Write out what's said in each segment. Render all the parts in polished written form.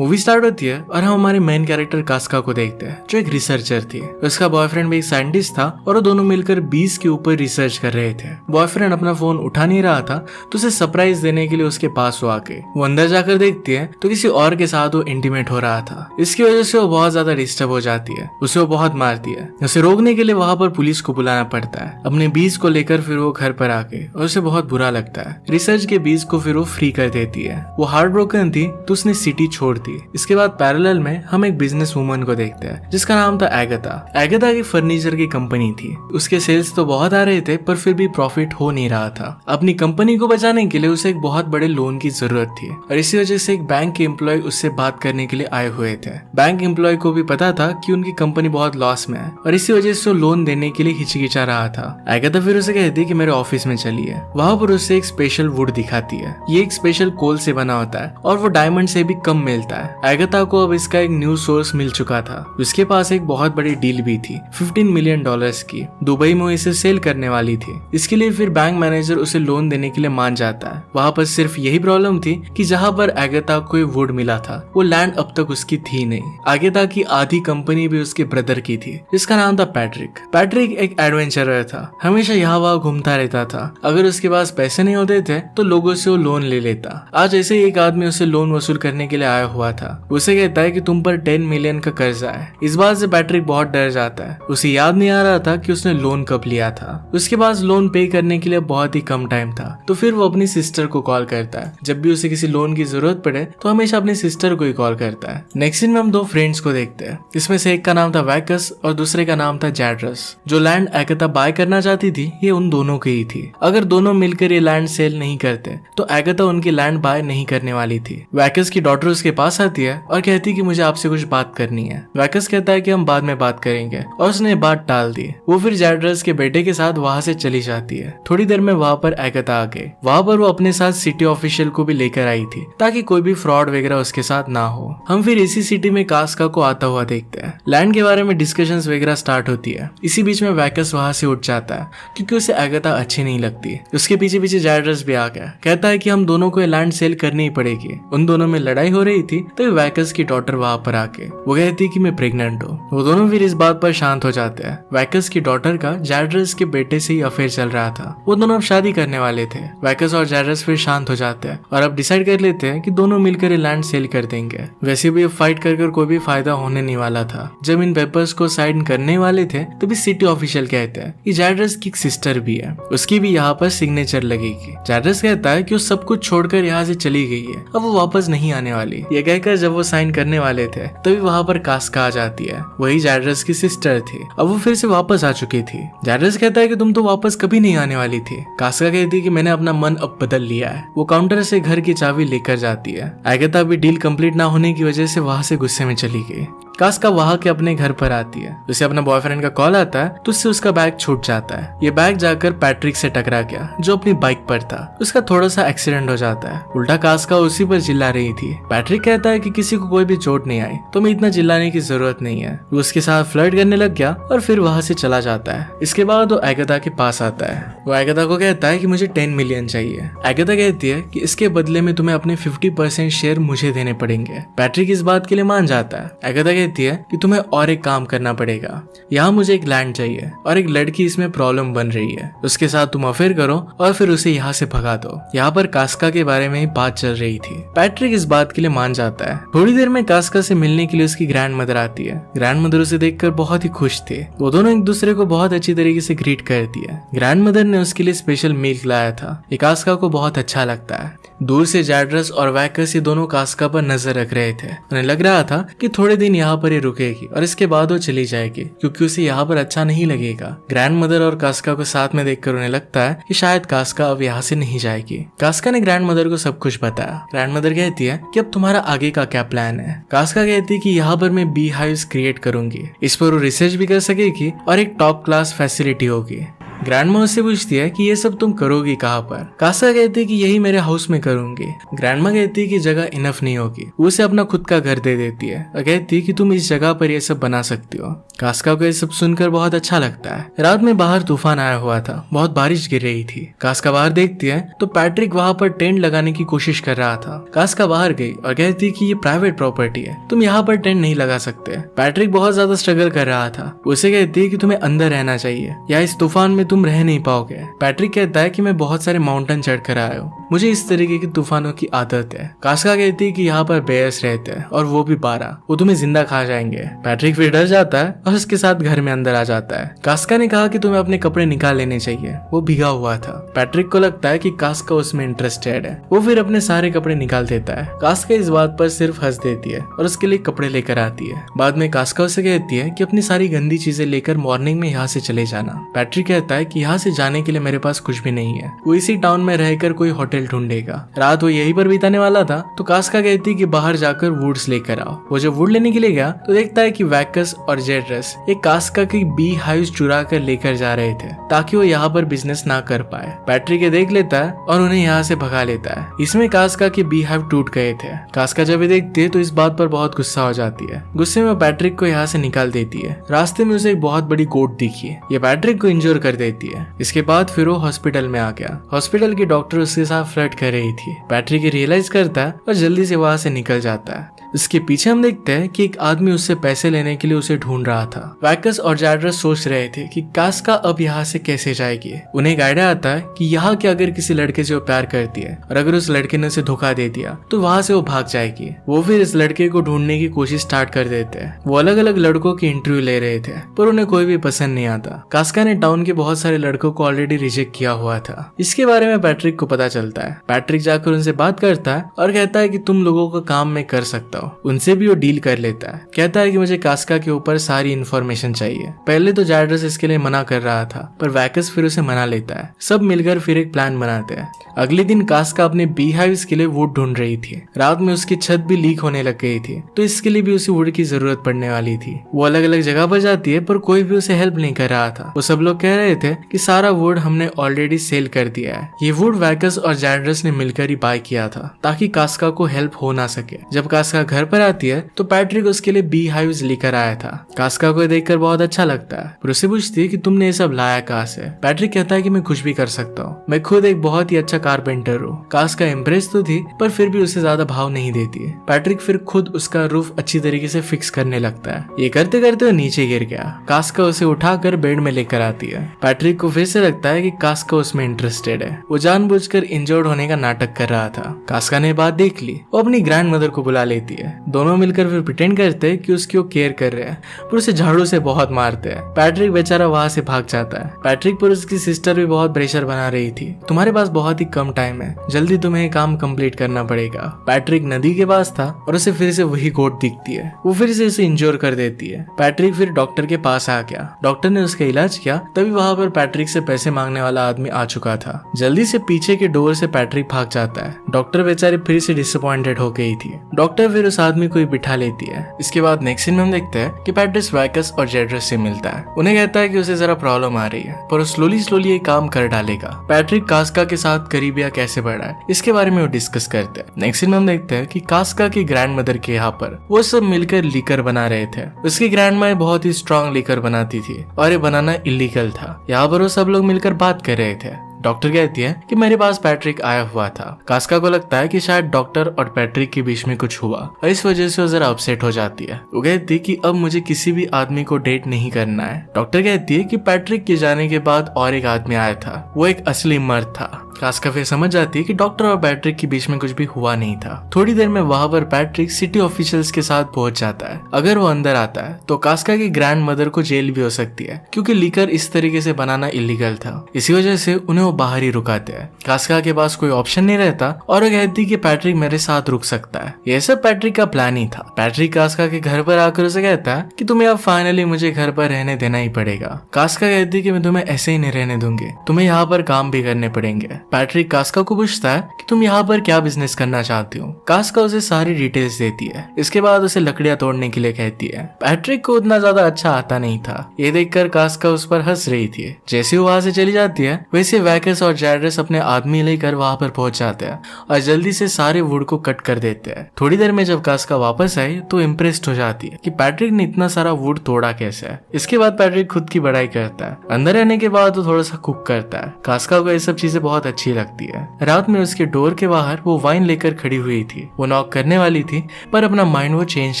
Movie start होती है और हम हमारे मेन कैरेक्टर कास्का को देखते हैं जो एक रिसर्चर थी। उसका बॉयफ्रेंड भी एक साइंटिस्ट था और वो दोनों मिलकर बीज के ऊपर रिसर्च कर रहे थे। बॉयफ्रेंड अपना फोन उठा नहीं रहा था तो उसे सरप्राइज देने के लिए उसके पास वो आके वो अंदर जाकर देखती है तो किसी और के साथ वो इंटीमेट हो रहा था। इसकी वजह से वो बहुत ज्यादा डिस्टर्ब हो जाती है, उसे वो बहुत मारती है। उसे रोकने के लिए वहां पर पुलिस को बुलाना पड़ता है। अपने बीज को लेकर फिर वो घर पर आके और उसे बहुत बुरा लगता है। रिसर्च के बीज को फिर वो फ्री कर देती है। वो हार्ट ब्रोकन थी तो उसने सिटी छोड़ दी। इसके बाद पैरेलल में हम एक बिजनेस वुमन को देखते हैं जिसका नाम था एगाथा। एगाथा की फर्नीचर की कंपनी थी। उसके सेल्स तो बहुत आ रहे थे पर फिर भी प्रॉफिट हो नहीं रहा था। अपनी कंपनी को बचाने के लिए उसे एक बहुत बड़े लोन की जरूरत थी और इसी वजह से एक बैंक के एम्प्लॉय उससे बात करने के लिए आए हुए थे। बैंक एम्प्लॉय को भी पता था कि उनकी कंपनी बहुत लॉस में है और इसी वजह से वो लोन देने के लिए हिचकिचा रहा था। एगाथा फिर उसे कहती है कि मेरे ऑफिस में चलिए। वहां पर उसे एक स्पेशल वुड दिखाती है। ये एक स्पेशल कोल से बना होता है और वो डायमंड से भी कम मिलता है। एगाथा को अब इसका एक न्यू सोर्स मिल चुका था। उसके पास एक बहुत बड़ी डील भी थी 15 मिलियन डॉलर्स की। दुबई में इसे सेल करने वाली थी। इसके लिए फिर बैंक मैनेजर उसे लोन देने के लिए मान जाता है। वहां पर सिर्फ यही प्रॉब्लम थी कि जहां पर एगाथा को वुड मिला था वो लैंड अब तक उसकी थी नहीं। एगाथा की आधी कंपनी भी उसके ब्रदर की थी जिसका नाम था पैट्रिक। पैट्रिक एक एडवेंचरर था, हमेशा यहाँ वहाँ घूमता रहता था। अगर उसके पास पैसे नहीं होते थे तो लोगों से वो लोन ले लेता। आज ऐसे ही एक आदमी उसे लोन वसूल करने के लिए आया हुआ था। उसे कहता है कि तुम पर 10 मिलियन का कर्जा है। इस बात से पैट्रिक बहुत डर जाता है। उसे याद नहीं आ रहा था कि उसने लोन कब लिया था। उसके पास लोन पे करने के लिए बहुत ही कम टाइम था तो फिर वो अपनी सिस्टर को कॉल करता है। जब भी उसे किसी लोन की जरूरत पड़े तो हमेशा अपनी सिस्टर को ही कॉल करता है। नेक्स्ट सीन में हम दो फ्रेंड्स को देखते हैं। इसमें से एक का नाम था वैकस और दूसरे का नाम था जैड्रस। जो लैंड एगाथा बाय करना चाहती थी ये उन दोनों की ही थी। अगर दोनों मिलकर ये लैंड सेल नहीं करते तो एगाथा उनकी लैंड बाय नहीं करने वाली थी। वैकस की डॉटर उसके पास आती है और कहती है कि मुझे आपसे कुछ बात करनी है। वैकस कहता है कि हम बाद में बात करेंगे और उसने बात टाल दी। वो फिर जैड्रस के बेटे के साथ वहां से चली जाती है। थोड़ी देर में वहां पर एगाथा आ गए। वहां पर वो अपने साथ सिटी ऑफिशियल को भी लेकर आई थी ताकि कोई भी फ्रॉड वगैरह उसके साथ ना हो। हम फिर इसी सिटी में कास्का को आता हुआ देखते हैं। लैंड के बारे में डिस्कशंस वगैरह स्टार्ट होती है। इसी बीच में वैकस वहां से उठ जाता है क्योंकि उसे एगाथा अच्छी नहीं लगती। उसके पीछे पीछे जैड्रस भी आ गया। कहता है कि हम दोनों को लैंड सेल करनी ही पड़ेगी। उन दोनों में लड़ाई हो रही थी तभी वैकस की डॉटर वहां पर आके वो कहती कि मैं प्रेग्नेंट हूँ। वो दोनों फिर इस बात पर शांत हो जाते हैं। वैकस की डॉटर का जैड्रस के बेटे से ही अफेयर चल रहा था। वो दोनों अब शादी करने वाले थे। वैकस और जैड्रस फिर शांत हो जाते हैं और अब डिसाइड कर लेते हैं कि दोनों मिलकर ये लैंड सेल कर देंगे। वैसे भी फाइट कर कोई भी फायदा होने नहीं वाला था। जब इन पेपर्स को साइन करने वाले थे तभी सिटी ऑफिशियल कहते हैं कि जैड्रस की सिस्टर भी है, उसकी भी यहाँ पर सिग्नेचर लगेगी। जैड्रस कहता है कि वो सब कुछ छोड़कर यहाँ से चली गई है, अब वो वापस नहीं आने वाली। ये कहकर जब वो साइन करने वाले थे तभी वहाँ पर कास्का आ जाती है। वही जैड्रस की सिस्टर थी। अब वो फिर से वापस आ चुकी थी। जैड्रस कहता है कि तुम तो वापस कभी नहीं आने वाली थी। कास्का कहती है कि मैंने अपना मन अब बदल लिया है। वो काउंटर से घर की चाबी लेकर जाती है। एगाथा भी डील कंप्लीट ना होने की वजह से वहां से गुस्से में चली गई। कास्का वहां के अपने घर पर आती है। उसे अपना बॉयफ्रेंड का कॉल आता है तो उससे उसका बैग छूट जाता है। ये बैग जाकर पैट्रिक से टकरा गया जो अपनी बाइक पर था। उसका थोड़ा सा एक्सीडेंट हो जाता है। उल्टा कास्का उसी पर चिल्ला रही थी। पैट्रिक कहता है कि किसी को कोई भी चोट नहीं आई तो मैं इतना चिल्लाने की जरूरत नहीं है। वो उसके साथ फ्लर्ट करने लग गया और फिर वहां से चला जाता है। इसके बाद वो एगाथा के पास आता है। वो एगाथा को कहता है कि मुझे 10 मिलियन चाहिए। एगाथा कहती है कि इसके बदले में तुम्हें अपने 50% शेयर मुझे देने पड़ेंगे। पैट्रिक इस बात के लिए मान जाता है। एगाथा कहती है कि तुम्हें और एक काम करना पड़ेगा। यहाँ मुझे एक लैंड चाहिए और एक लड़की इसमें प्रॉब्लम बन रही है। उसके साथ तुम अफेयर करो और फिर उसे यहाँ से भगा दो। यहाँ पर कास्का के बारे में ही बात चल रही थी। पैट्रिक इस बात के लिए मान जाता है। थोड़ी देर में कास्का से मिलने के लिए उसकी ग्रैंड मदर आती है। ग्रैंड मदर उसे देखकर बहुत ही खुश थे। वो दोनों एक दूसरे को बहुत अच्छी तरीके से ग्रीट करती है। ग्रैंड मदर ने उसके लिए स्पेशल मिल्क लाया था। ये कास्का को बहुत अच्छा लगता है। दूर से जैड्रस और वैकस ये दोनों कास्का पर नजर रख रहे थे। उन्हें लग रहा था कि थोड़े दिन यहाँ पर ये रुकेगी और इसके बाद वो चली जाएगी क्योंकि उसे यहाँ पर अच्छा नहीं लगेगा। ग्रैंड मदर और कास्का को साथ में देखकर उन्हें लगता है कि शायद कास्का अब यहाँ से नहीं जाएगी। कास्का ने ग्रैंड मदर को सब कुछ बताया। ग्रैंड मदर कहती है कि अब तुम्हारा आगे का क्या प्लान है। कास्का कहती है कि यहाँ पर मैं बी हाइव्स क्रिएट करूंगी। इस पर वो रिसर्च भी कर सकेगी और एक टॉप क्लास फैसिलिटी होगी। ग्रैंडमा उससे पूछती है कि ये सब तुम करोगी कहाँ पर। कास्का कहती है कि यही मेरे हाउस में करूंगी। ग्रैंडमा कहती है कि जगह इनफ नहीं होगी, वो उसे अपना खुद का घर दे देती है और कहती है कि तुम इस जगह पर ये सब बना सकती हो। कास्का को ये सब सुनकर बहुत अच्छा लगता है। रात में बाहर तूफान आया हुआ था, बहुत बारिश गिर रही थी। कास्का बाहर देखती है तो पैट्रिक वहाँ पर टेंट लगाने की कोशिश कर रहा था। कास्का बाहर गई और कहती है कि ये प्राइवेट प्रॉपर्टी है, तुम यहाँ पर टेंट नहीं लगा सकते। पैट्रिक बहुत ज्यादा स्ट्रगल कर रहा था। उसे कहती है कि तुम्हें अंदर रहना चाहिए या इस तूफान में तुम रह नहीं पाओगे। पैट्रिक कहता है कि मैं बहुत सारे माउंटेन चढ़ कर आया हूँ, मुझे इस तरीके की तूफानों की आदत है। कास्का कहती है कि यहाँ पर बेयर्स रहते हैं और वो भी 12, वो तुम्हें जिंदा खा जाएंगे। पैट्रिक फिर डर जाता है और उसके साथ घर में अंदर आ जाता है। कास्का ने कहा कि तुम्हें अपने कपड़े निकाल लेने चाहिए, वो भीगा हुआ था। पैट्रिक को लगता है कि कास्का उसमें इंटरेस्टेड है, वो फिर अपने सारे कपड़े निकाल देता है। कास्का इस बात पर सिर्फ हंस देती है और उसके लिए कपड़े लेकर आती है। बाद में कास्का उसे कहती है कि अपनी सारी गंदी चीजें लेकर मॉर्निंग में यहाँ से चले जाना। पैट्रिक कहता है कि यहाँ से जाने के लिए मेरे पास कुछ भी नहीं है, वो इसी टाउन में रहकर कोई होटल ढूंढेगा। रात वो यहीं पर बिताने वाला था तो कास्का कहती है कि बाहर जाकर वुड्स लेकर आओ। वो जब वुड लेने के लिए गया तो देखता है कि वैकस और जेड्रस एक कास्का की बी हाइव्स चुरा कर लेकर जा रहे थे ताकि वो यहाँ पर बिजनेस ना कर पाए। पैट्रिक ये देख लेता है और उन्हें यहाँ से भगा लेता है। इसमें कास्का के बी हाइव टूट गए थे। कास्का जब ये देखती है तो इस बात पर बहुत गुस्सा हो जाती है। गुस्से में पैट्रिक को यहाँ से निकाल देती है। रास्ते में उसे एक बहुत बड़ी गोट दिखी है, ये पैट्रिक को इंजोर कर देती है। इसके बाद फिर वो हॉस्पिटल में आ गया। हॉस्पिटल की डॉक्टर उसके साथ फ्लर्ट कर रही थी। पैट्रिक रियलाइज करता है और जल्दी से वहां से निकल जाता है। इसके पीछे हम देखते हैं कि एक आदमी उससे पैसे लेने के लिए उसे ढूंढ रहा था। वैकस और जैड्रस सोच रहे थे कि कास्का अब यहाँ से कैसे जाएगी। उन्हें एक आइडिया आता है कि यहाँ के अगर किसी लड़के से वो प्यार करती है और अगर उस लड़के ने उसे धोखा दे दिया तो वहां से वो भाग जाएगी। वो फिर इस लड़के को ढूंढने की कोशिश स्टार्ट कर देते हैं। वो अलग अलग लड़कों की इंटरव्यू ले रहे थे पर उन्हें कोई भी पसंद नहीं आता। कास्का ने टाउन के बहुत सारे लड़कों को ऑलरेडी रिजेक्ट किया हुआ था। इसके बारे में पैट्रिक को पता चलता है। पैट्रिक जाकर उनसे बात करता है और कहता है कि तुम लोगों का काम मैं कर सकता हूँ। उनसे भी वो डील कर लेता है। कहता है कि मुझे कास्का के ऊपर सारी इन्फॉर्मेशन चाहिए। पहले तो जैड्रस इसके लिए मना कर रहा था पर वैकस फिर उसे मना लेता है। सब मिलकर फिर एक प्लान बनाते हैं। अगले दिन कास्का अपने बी हाइव्स के लिए वुड ढूंढ रही थी। रात में उसकी छत भी लीक होने लग गई थी तो इसके लिए भी उसे वुड की जरूरत पड़ने वाली थी। वो अलग अलग जगह पर जाती है पर कोई भी उसे हेल्प नहीं कर रहा था। वो सब लोग कह रहे थे कि सारा वुड हमने ऑलरेडी सेल कर दिया है। ये वुड वैकस और जैड्रस ने मिलकर ही बाय किया था ताकि कास्का को हेल्प हो ना सके। जब कास्का घर पर आती है तो पैट्रिक उसके लिए बी हाइव्स लेकर आया था। कास्का को देखकर बहुत अच्छा लगता है पर उसे पूछती है कि तुमने ये सब लाया कहाँ से। पैट्रिक कहता है कि मैं कुछ भी कर सकता हूँ, मैं खुद एक बहुत ही अच्छा कारपेंटर हूँ। कास्का इम्प्रेस तो थी पर फिर भी उसे ज्यादा भाव नहीं देती है। पैट्रिक फिर खुद उसका रूफ अच्छी तरीके से फिक्स करने लगता है। ये करते करते वो नीचे गिर गया। कास्का उसे उठाकर बेड में लेकर आती है। पैट्रिक को फिर से लगता है कि कास्का उसमें इंटरेस्टेड है। वो जानबूझकर इंजर्ड होने का नाटक कर रहा था। कास्का ने बात देख ली। वो अपनी ग्रैंड मदर को बुला लेती है। दोनों मिलकर फिर प्रिटेंड करते हैं कि उसकी वो केयर कर रहे हैं पर उसे झाड़ू से बहुत मारते हैं। पैट्रिक बेचारा वहां से भाग जाता है। पैट्रिक पर उसकी सिस्टर भी बहुत प्रेशर बना रही थी। तुम्हारे पास बहुत ही कम टाइम है, जल्दी तुम्हें काम कंप्लीट करना पड़ेगा। पैट्रिक नदी के पास था और उसे फिर से वही गोट दिखती है। वो फिर से उसे इंजोर कर देती है। पैट्रिक फिर डॉक्टर के पास आ गया। डॉक्टर ने उसका इलाज किया। तभी वहां पर पैट्रिक से पैसे मांगने वाला आदमी आ चुका था। जल्दी से पीछे के डोर से पैट्रिक भाग जाता है। डॉक्टर बेचारी फिर से डिसअपॉइंटेड हो गई थी। डॉक्टर फिर उस आदमी को बिठा लेती है। इसके बाद नेक्स्ट सीन में हम देखते हैं कि पैट्रिक वैकस और जेड्रस से मिलता है। उन्हें कहता है कि उसे जरा प्रॉब्लम आ रही है पर वो स्लोली ये काम कर डालेगा। पैट्रिक कास्का के साथ करीबिया कैसे बढ़ा है इसके बारे में वो डिस्कस करते हैं। नेक्स्ट सीन में हम देखते हैं कि कास्का की ग्रैंड मदर के यहाँ पर वो सब मिलकर लीकर बना रहे थे। उसकी ग्रैंड माँ बहुत ही स्ट्रॉन्ग लीकर बनाती थी और ये बनाना इलीगल था। यहाँ पर वो सब लोग मिलकर बात कर रहे थे। डॉक्टर कहती है कि मेरे पास पैट्रिक आया हुआ था। कास्का को लगता है कि शायद डॉक्टर और पैट्रिक के बीच में कुछ हुआ और इस वजह से वो जरा अपसेट हो जाती है। वो कहती है कि अब मुझे किसी भी आदमी को डेट नहीं करना है। डॉक्टर कहती है कि पैट्रिक के जाने के बाद और एक आदमी आया था, वो एक असली मर्द था। कास्का फिर समझ जाती है कि डॉक्टर और पैट्रिक के बीच में कुछ भी हुआ नहीं था। थोड़ी देर में वहां पर पैट्रिक सिटी ऑफिशियल्स के साथ पहुंच जाता है। अगर वो अंदर आता है तो कास्का की ग्रैंड मदर को जेल भी हो सकती है क्योंकि लीकर इस तरीके से बनाना इलीगल था। इसी वजह से उन्हें वो बाहर ही रुकाते हैं। कास्का के पास कोई ऑप्शन नहीं रहता और वो कहती कि पैट्रिक मेरे साथ रुक सकता है। यह सब पैट्रिक का प्लान ही था। पैट्रिक कास्का के घर पर आकर उसे कहता है कि तुम्हें अब फाइनली मुझे घर पर रहने देना ही पड़ेगा। कास्का कहती कि मैं तुम्हें ऐसे ही नहीं रहने दूंगी, तुम्हें यहाँ पर काम भी करने पड़ेंगे। पैट्रिक कास्का को पूछता है कि तुम यहाँ पर क्या बिजनेस करना चाहती हो। कास्का उसे सारी डिटेल्स देती है। इसके बाद उसे लकड़ियां तोड़ने के लिए कहती है। पैट्रिक को उतना ज्यादा अच्छा आता नहीं था। ये देखकर कास्का उस पर हंस रही थी। जैसे वो वहां से चली जाती है वैसे वैकस और जैड्रस अपने आदमी लेकर वहां पर पहुंच जाते हैं और जल्दी से सारे वुड को कट कर देते हैं। थोड़ी देर में जब कास्का वापस आई तो इम्प्रेस्ड हो जाती है कि पैट्रिक ने इतना सारा वुड तोड़ा कैसे है। इसके बाद पैट्रिक खुद की बड़ाई करता है। अंदर रहने के बाद वो थोड़ा सा कुक करता है। कास्का को ये सब चीजें बहुत अच्छी लगती है। रात में उसके डोर के बाहर वो वाइन लेकर खड़ी हुई थी। वो नॉक करने वाली थी पर अपना माइंड वो चेंज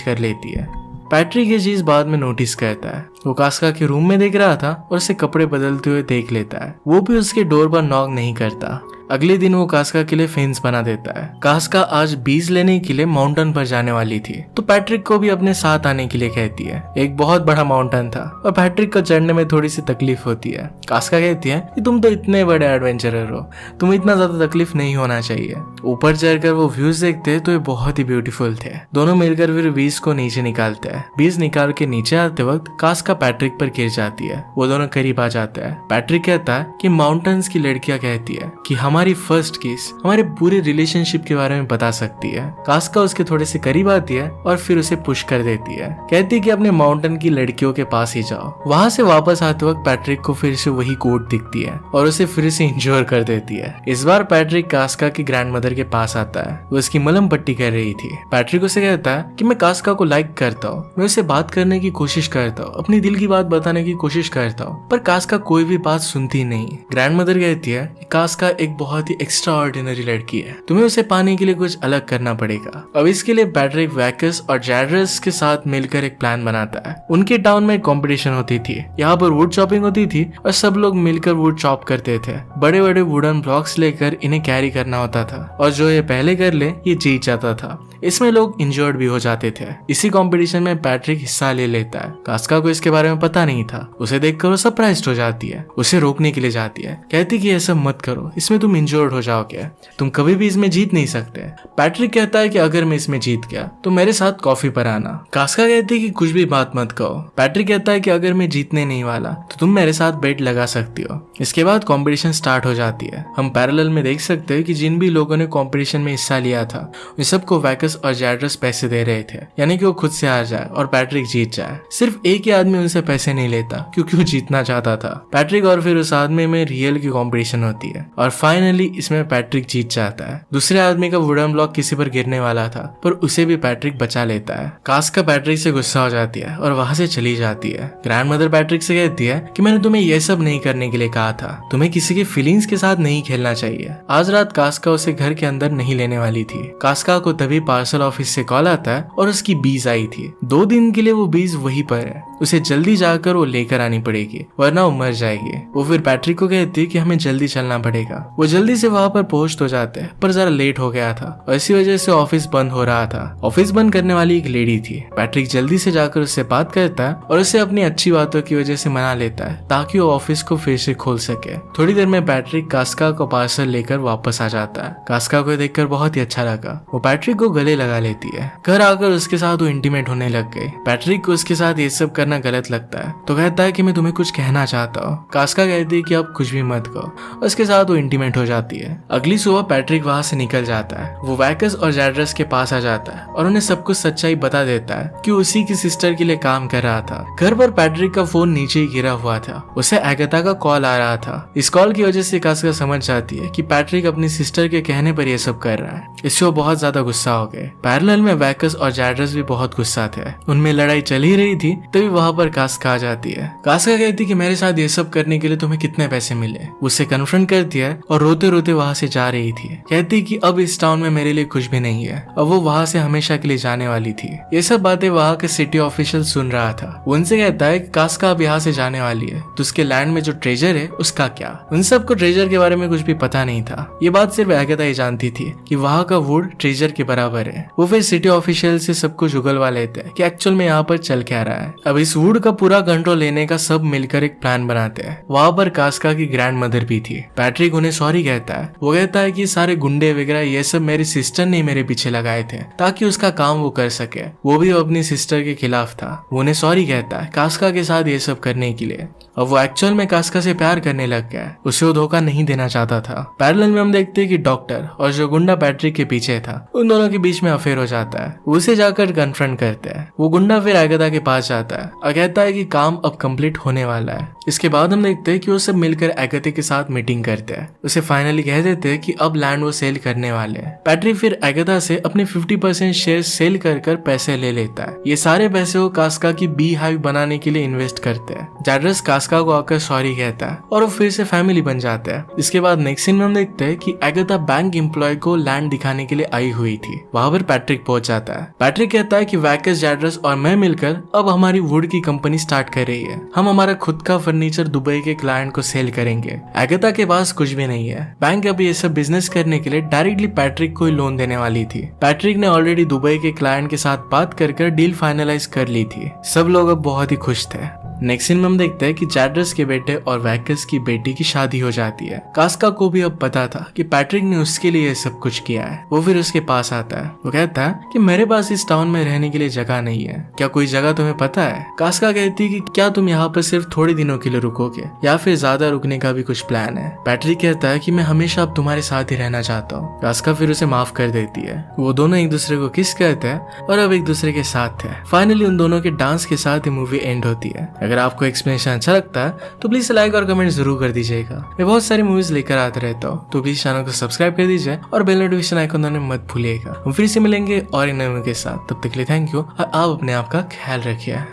कर लेती है। पैट्रिक ये चीज बाद में नोटिस करता है। वो कास्का के रूम में देख रहा था और उसे कपड़े बदलते हुए देख लेता है। वो भी उसके डोर पर नॉक नहीं करता। अगले दिन वो कास्का के लिए फेंस बना देता है। कास्का आज बीज लेने के लिए माउंटेन पर जाने वाली थी तो पैट्रिक को भी अपने साथ आने के लिए कहती है। एक बहुत बड़ा माउंटेन था और पैट्रिक को चढ़ने में थोड़ी सी तकलीफ होती है। कास्का कहती है कि तुम तो इतने बड़े एडवेंचरर हो, तुम्हें इतना ज्यादा तकलीफ नहीं होना चाहिए। ऊपर चढ़कर वो व्यूज देखते तो ये बहुत ही ब्यूटीफुल थे। दोनों मिलकर फिर बीज को नीचे निकालते हैं। बीज निकाल के नीचे आते वक्त कास्का पैट्रिक पर गिर जाती है। वो दोनों करीब आ जाते हैं। पैट्रिक कहता है कि माउंटेन्स की लड़कियां कहती है कि हमारी फर्स्ट किस हमारे पूरे रिलेशनशिप के बारे में बता सकती है। कास्का उसके थोड़े से करीब आती है और फिर उसे पुश कर देती है। कहती है कि अपने माउंटेन की लड़कियों के पास ही जाओ। वहां से वापस आते वक्त पैट्रिक को फिर से वही कोट दिखती है और उसे फिर से इंजोर कर देती है। इस बार पैट्रिक कास्का की ग्रैंडमदर के पास आता है। वो उसकी मलहम पट्टी कर रही थी। पैट्रिक उसे कहता है कि मैं कास्का को लाइक करता हूँ, मैं उसे बात करने की कोशिश करता हूँ, अपनी दिल की बात बताने की कोशिश करता हूँ, पर कास्का कोई भी बात सुनती नहीं। ग्रैंडमदर कहती है कि कास्का एक बहुत ही एक्स्ट्रा ऑर्डिनरी लड़की है, तुम्हें उसे पाने के लिए कुछ अलग करना पड़ेगा। अब इसके लिए पैट्रिक वैकस और जैड्रस के साथ मिलकर एक प्लान बनाता है। उनके टाउन में कंपटीशन होती थी। यहाँ पर वुड चॉपिंग होती थी और सब लोग मिलकर वुड चॉप करते थे। बड़े बड़े वुडन ब्लॉक्स लेकर इन्हें कैरी करना होता था और जो ये पहले कर ले ये जीत जाता था। इसमें लोग इंजर्ड भी हो जाते थे। इसी कंपटीशन में पैट्रिक हिस्सा ले लेता है। कास्का को इसके बारे में पता नहीं था। उसे देखकर वो सरप्राइज्ड हो जाती है। उसे रोकने के लिए जाती है। कहती कि ऐसा मत करो, इसमें तुम इंजर्ड हो जाओगे, तुम कभी भी इसमें जीत नहीं सकते। पैट्रिक कहता है कि अगर मैं इसमें जीत गया तो मेरे साथ कॉफी पर आना। कास्का कहती है कि कुछ भी बात मत कहो। पैट्रिक कहता है कि अगर मैं जीतने नहीं वाला तो तुम मेरे साथ बेट लगा सकती हो। इसके बाद कंपटीशन स्टार्ट हो जाती है। हम पैरेलल में देख सकते हैं कि जिन भी लोगों ने कंपटीशन में हिस्सा लिया था उन सबको वैकस और जैड्रस पैसे दे रहे थे, यानी कि वो खुद से हार जाए और पैट्रिक जीत जाए। सिर्फ एक ही आदमी उनसे पैसे नहीं लेता क्योंकि वो जीतना चाहता था। पैट्रिक और फिर उस आदमी में रियल की कंपटीशन होती है और फाइनली इसमें पैट्रिक जीत जाता है। दूसरे आदमी का वुडन ब्लॉक किसी पर गिरने वाला था पर उसे भी पैट्रिक बचा लेता है। कास्का पैट्रिक से गुस्सा हो जाती है और वहां से चली जाती है। ग्रैंडमदर पैट्रिक से कहती है कि मैंने तुम्हें यह सब नहीं करने के लिए कहा था, तुम्हें किसी के फीलिंग्स के साथ नहीं खेलना चाहिए। आज रात कास्का उसे घर के अंदर नहीं लेने वाली थी। कास्का को तभी पार्सल ऑफिस से कॉल आता है और उसकी बीज आई थी। 2 दिन के लिए वो बीज वहीं पर है, उसे जल्दी जाकर वो लेकर आनी पड़ेगी वरना वो मर जाएगी। वो फिर पैट्रिक को कहती है कि हमें जल्दी चलना पड़ेगा। वो जल्दी से वहां पर पहुंच तो जाते हैं पर जरा लेट हो गया था और इसी वजह से ऑफिस बंद हो रहा था। ऑफिस बंद करने वाली एक लेडी थी। पैट्रिक जल्दी से जाकर उससे बात करता है और उसे अपनी अच्छी बातों की वजह से मना लेता है ताकि वो ऑफिस को फिर से खोल सके। थोड़ी देर में पैट्रिक कास्का को पार्सल लेकर वापस आ जाता है। कास्का को देखकर बहुत ही अच्छा लगा। वो पैट्रिक को गले लगा लेती है। घर आकर उसके साथ वो इंटीमेट होने लग गए। पैट्रिक को उसके साथ ये सब करना गलत लगता है तो कहता है कि मैं तुम्हें कुछ कहना चाहता हूँ। कास्का कहती है कि अब कुछ भी मत कहो। उसके साथ वो इंटीमेट हो जाती है। अगली सुबह पैट्रिक वहां से निकल जाता है। वो वैकस और जैड्रस के पास आ जाता है और उन्हें सब कुछ सच्चाई बता देता है कि उसी की सिस्टर के लिए काम कर रहा था। घर पर पैट्रिक का फोन नीचे ही गिरा हुआ था। उसे एगाथा का कॉल आ रहा था। इस कॉल की वजह से कास्का समझ जाती है कि पैट्रिक अपनी सिस्टर के कहने पर यह सब कर रहा है। इससे वो बहुत ज्यादा गुस्सा हो गए। पैरेलल में वैकस और जैड्रस भी बहुत गुस्सा थे। उनमें लड़ाई चल ही रही थी तभी वहां पर कास्का आ जाती है। कास्का कहती कि मेरे साथ ये सब करने के लिए तुम्हें कितने पैसे मिले। उससे कन्फ्रंट करती है और रोते रोते वहां से जा रही थी। कहती कि अब इस टाउन में मेरे लिए कुछ भी नहीं है। अब वो वहां से हमेशा के लिए जाने वाली थी। ये सब बातें वहां के सिटी ऑफिशियल सुन रहा था। वो उनसे कहता है कि कास्का अब यहाँ से जाने वाली है तो उसके लैंड में जो ट्रेजर है उसका क्या। उन सबको ट्रेजर के बारे में कुछ भी पता नहीं था। ये बात सिर्फ एगाथा ही जानती थी कि वहां का वुड ट्रेजर के बराबर है। वो फिर सिटी ऑफिशियल से सब कुछ उगलवा लेते हैं कि एक्चुअल में यहाँ पर चल क्या रहा है। अब इस वुड का पूरा कंट्रोल लेने का सब मिलकर एक प्लान बनाते हैं। वहां पर कास्का की ग्रैंड मदर भी थी। पैट्रिक उन्हें सॉरी कहता है। वो कहता है कि सारे गुंडे वगैरह ये सब मेरी सिस्टर ने मेरे पीछे लगाए थे ताकि उसका काम वो कर सके। वो भी अपनी सिस्टर के खिलाफ था। वो उन्हें सॉरी कहता है कास्का के साथ ये सब करने के लिए। और वो एक्चुअल में कास्का से प्यार करने लग गया। उसे वो धोखा नहीं देना चाहता था। पैरेलल में हम देखते हैं कि डॉक्टर और जो गुंडा पैट्रिक के पीछे था, उन दोनों के बीच में अफेयर हो जाता है। वो उसे जाकर कन्फ्रंट करते हैं। वो गुंडा फिर एगाथा के पास जाता है और कहता है कि काम अब कंप्लीट होने वाला है। इसके बाद हम देखते हैं कि वो सब मिलकर एगाथा के साथ मीटिंग करते हैं। उसे फाइनली कह देते हैं कि अब लैंड वो सेल करने वाले हैं। पैट्रिक फिर एगाथा से अपने 50% शेयर सेल कर पैसे ले लेता है। ये सारे पैसे वो कास्का की बी हाइव बनाने के लिए इन्वेस्ट करते हैं। जैड्रस कास्का को आकर सॉरी कहता है और वो फिर से फैमिली बन जाते हैं। इसके बाद नेक्स्ट सीन में हम देखते हैं कि एगाथा बैंक एम्प्लॉय को लैंड दिखाने के लिए आई हुई थी। वहां पर पैट्रिक पहुंच जाता है। पैट्रिक कहता है कि वैकस, जैड्रस और मैं मिलकर अब हमारी वुड की कंपनी स्टार्ट कर रही है। हम हमारा खुद का फर्नीचर दुबई के क्लाइंट को सेल करेंगे। एगाथा के पास कुछ भी नहीं है। बैंक अब ये सब बिजनेस करने के लिए डायरेक्टली पैट्रिक को ही लोन देने वाली थी। पैट्रिक ने ऑलरेडी दुबई के क्लाइंट के साथ बात कर डील फाइनलाइज कर ली थी। सब लोग अब बहुत ही खुश थे। नेक्स्ट सीन में हम देखते हैं कि जैड्रस के बेटे और वैकस की बेटी की शादी हो जाती है। कास्का को भी अब पता था कि पैट्रिक ने उसके लिए ये सब कुछ किया है। वो फिर उसके पास आता है। वो कहता है कि मेरे पास इस टाउन में रहने के लिए जगह नहीं है, क्या कोई जगह तुम्हें पता है? कास्का कहती है कि क्या तुम यहाँ पर सिर्फ थोड़े दिनों के लिए रुकोगे या फिर ज्यादा रुकने का भी कुछ प्लान है? पैट्रिक कहता है कि मैं हमेशा अब तुम्हारे साथ ही रहना चाहता हूँ। कास्का फिर उसे माफ कर देती है। वो दोनों एक दूसरे को किस करते हैं और अब एक दूसरे के साथ है। फाइनली उन दोनों के डांस के साथ ही मूवी एंड होती है। अगर आपको एक्सप्लेनेशन अच्छा लगता है तो प्लीज लाइक और कमेंट जरूर कर दीजिएगा। मैं बहुत सारी मूवीज लेकर आते रहता हूँ, तो प्लीज चैनल को सब्सक्राइब कर दीजिए और बेल नोटिफिकेशन आइकन दबाना मत भूलिएगा। हम फिर से मिलेंगे और एक नए मूवी के साथ। तब तक के लिए थैंक यू और आप अपने आप का ख्याल रखिए।